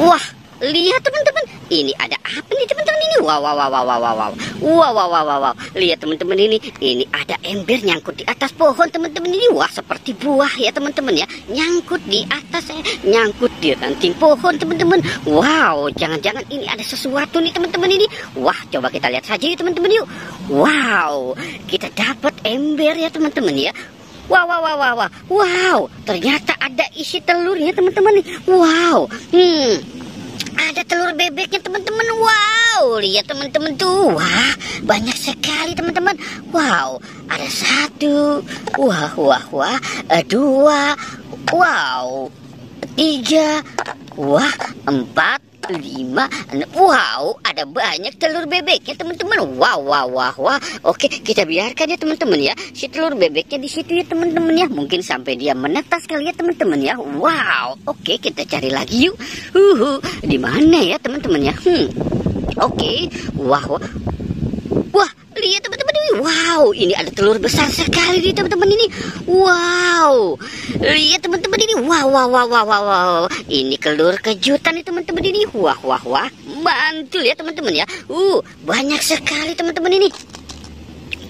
Wah, lihat teman-teman, ini ada apa nih teman-teman ini? Wow, wow, wow, wow, wow, wow, wow, wow, wow, wow, wow, wow. Lihat teman-teman ini ada ember nyangkut di atas pohon teman-teman ini. Wah, seperti buah ya teman-teman ya, nyangkut di atas, nyangkut di ranting pohon teman-teman. Wow, jangan-jangan ini ada sesuatu nih teman-teman ini. Wah, coba kita lihat saja ya teman-teman yuk. Wow, kita dapat ember ya teman-teman ya. Wow, wow, wow, wow, wow, wow, ternyata ada isi telurnya teman-teman nih. Wow, ada telur bebeknya teman-teman. Wow, lihat teman-teman tuh. Wah, banyak sekali teman-teman. Wow, ada satu. Wah, wah, wah, dua. Wow, tiga. Wah, empat. 5. Wow, ada banyak telur bebeknya teman-teman. Wow, wow, wow, wow. Oke, kita biarkan ya teman-teman ya, si telur bebeknya di situ ya teman-teman ya. Mungkin sampai dia menetas kali ya teman-teman ya. Wow, oke, kita cari lagi yuk. Di mana ya teman-teman ya? Oke. Wah, wah. Wah, lihat teman-teman ini. Wow, ini ada telur besar sekali nih teman-teman ini. Wow, lihat teman-teman ini. Wow, wow, wow, wow, wow, wow. Ini telur kejutan nih teman-teman ini. Wah, wah, wah. Mantul ya teman-teman ya. Banyak sekali teman-teman ini.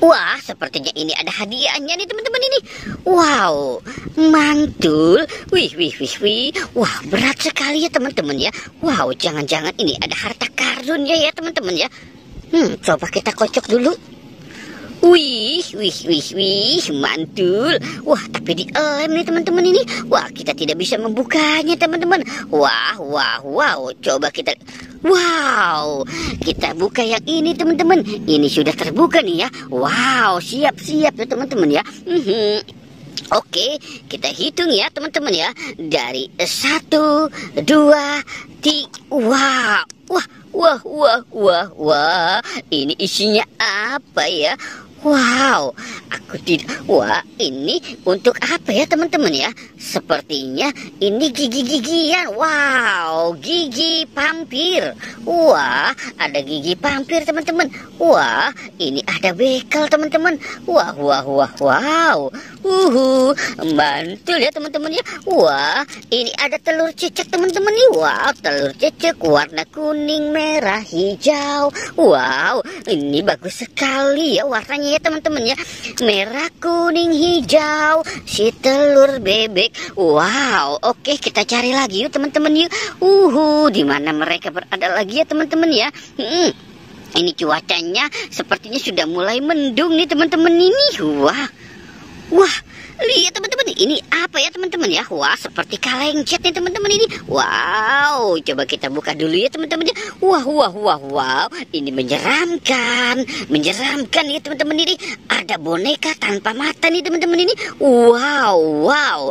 Wah, sepertinya ini ada hadiahnya nih teman-teman ini. Wow, mantul. Wih, wih, wih, wih. Wah, berat sekali ya teman-teman ya. Wow, jangan-jangan ini ada harta karunnya ya teman-teman ya. Coba kita kocok dulu. Wih, wih, wih, wih, mantul. Wah, tapi dilem nih teman-teman ini. Wah, kita tidak bisa membukanya teman-teman. Wah, wah, wow. Coba kita. Wow, kita buka yang ini teman-teman. Ini sudah terbuka nih ya. Wow, siap-siap ya teman-teman ya. Oke, kita hitung ya teman-teman ya. Dari 1, 2, 3. Wah, wah. Wah, wah, wah, wah. Ini isinya apa ya? Wow, aku tidak. Wah, ini untuk apa ya teman-teman ya? Sepertinya ini gigi-gigian. Wow, gigi vampir. Wah, ada gigi vampir teman-teman. Wah, ini ada bekel teman-teman. Wah, wah, wah, wow. Mantul ya teman-teman ya. Wah, ini ada telur cicak teman-teman nih. Wow, telur cicak warna kuning, merah, hijau. Wow, ini bagus sekali ya warnanya ya teman-teman ya. Merah, kuning, hijau, si telur bebek. Wow, oke, kita cari lagi yuk teman-teman yuk. Di mana mereka berada lagi ya teman-teman ya. Ini cuacanya sepertinya sudah mulai mendung nih teman-teman ini. Wah, lihat teman-teman, ini apa ya teman-teman ya? Wah, seperti kaleng cat nih teman-teman ini. Wow, coba kita buka dulu ya teman-teman ya. Wah, wah, wah, wow. Ini menyeramkan ya teman-teman ini. Ada boneka tanpa mata nih teman-teman ini. Wow, wow.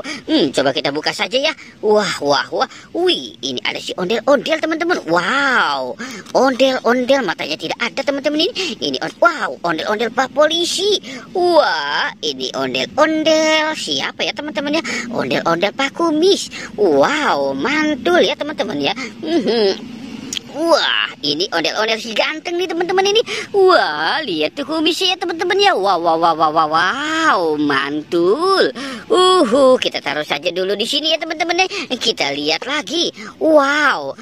Coba kita buka saja ya. Wah, wah, wah. Wih, ini ada si ondel-ondel teman-teman. Wow, ondel-ondel matanya tidak ada teman-teman ini. Ini wow, ondel-ondel Pak Polisi. Wah, ini ondel-ondel siapa ya teman-teman ya? Ondel-ondel Pak Kumis. Wow, mantul ya teman-teman ya. Wah, ini ondel-ondel si ganteng nih teman-teman ini. Wah, lihat tuh kumisnya ya teman-teman ya. Wow, wow, wow, wow, wow, wow, mantul. Kita taruh saja dulu di sini ya teman-teman. Kita lihat lagi. Wow,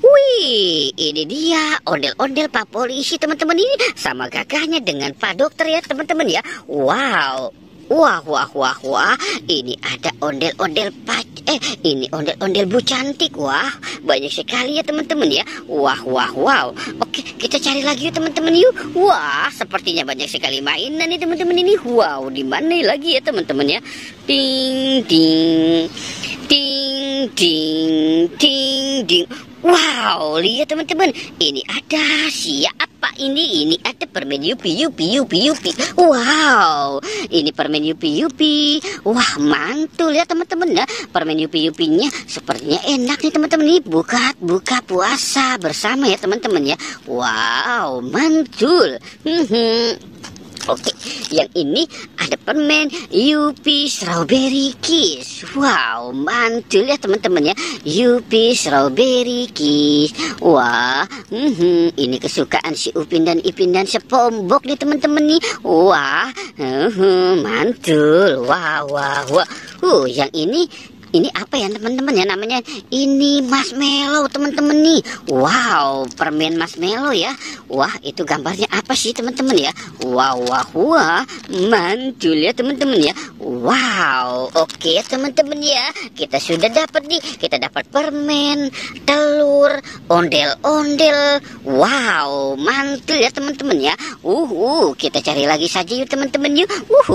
wih, ini dia ondel-ondel Pak Polisi teman-teman ini sama kakaknya dengan Pak Dokter ya teman-teman ya. Wow. Wah, wah, wah, wah. Ini ada ondel-ondel ini ondel-ondel Bu Cantik. Wah, banyak sekali ya teman-teman ya. Wah, wah, wow. Oke, kita cari lagi yuk teman-teman yuk. Wah, sepertinya banyak sekali mainan nih teman-teman ini. Wow, di mana lagi ya teman-teman ya? Ding, ding, ding, ding, ding, ding. Wow, lihat teman-teman, ini ada siapa ini? Ini ada permen Yupi. Wow, ini permen Yupi. Wah, mantul ya teman-teman ya. Permen Yupi-nya sepertinya enak nih teman-teman. Ini buka puasa bersama ya teman-teman ya. Wow, mantul. Oke, yang ini ada permen Yupi Strawberry Kiss. Wow, mantul ya teman-teman ya. Yupi Strawberry Kiss. Wah, ini kesukaan si Upin dan Ipin dan SpongeBob nih teman-teman nih. Wah, mantul. Wah, wah, wah. Yang ini Ini apa ya teman-teman ya namanya? Ini marshmallow teman-teman nih. Wow, permen marshmallow ya. Wah, itu gambarnya apa sih teman-teman ya? Wah, wah, wah, mantul ya teman-teman ya. Wow, oke teman-teman ya. Kita sudah dapat nih. Kita dapat permen, telur, ondel-ondel. Wow, mantul ya teman-teman ya. Kita cari lagi saja yuk teman-teman yuk.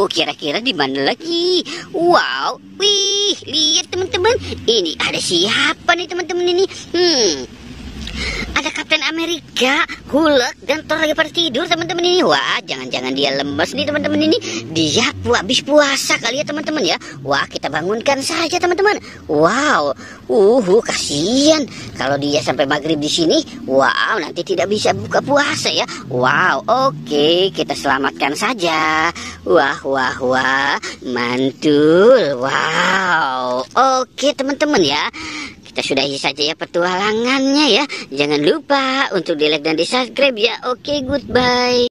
Kira-kira di mana lagi? Wow, wih, lihat teman-teman. Ini ada siapa nih teman-teman ini? Ada Kapten Amerika, Hulk, dan Thor lagi pada tidur teman-teman ini. Wah, jangan-jangan dia lemes nih teman-teman ini. Dia habis puasa kali ya teman-teman ya. Wah, kita bangunkan saja teman-teman. Wow, kasihan kalau dia sampai maghrib di sini. Wow, nanti tidak bisa buka puasa ya. Wow, oke, kita selamatkan saja. Wah, mantul. Wow, oke teman-teman ya. Kita sudahi saja ya petualangannya ya. Jangan lupa untuk di like dan di subscribe ya. Oke, goodbye.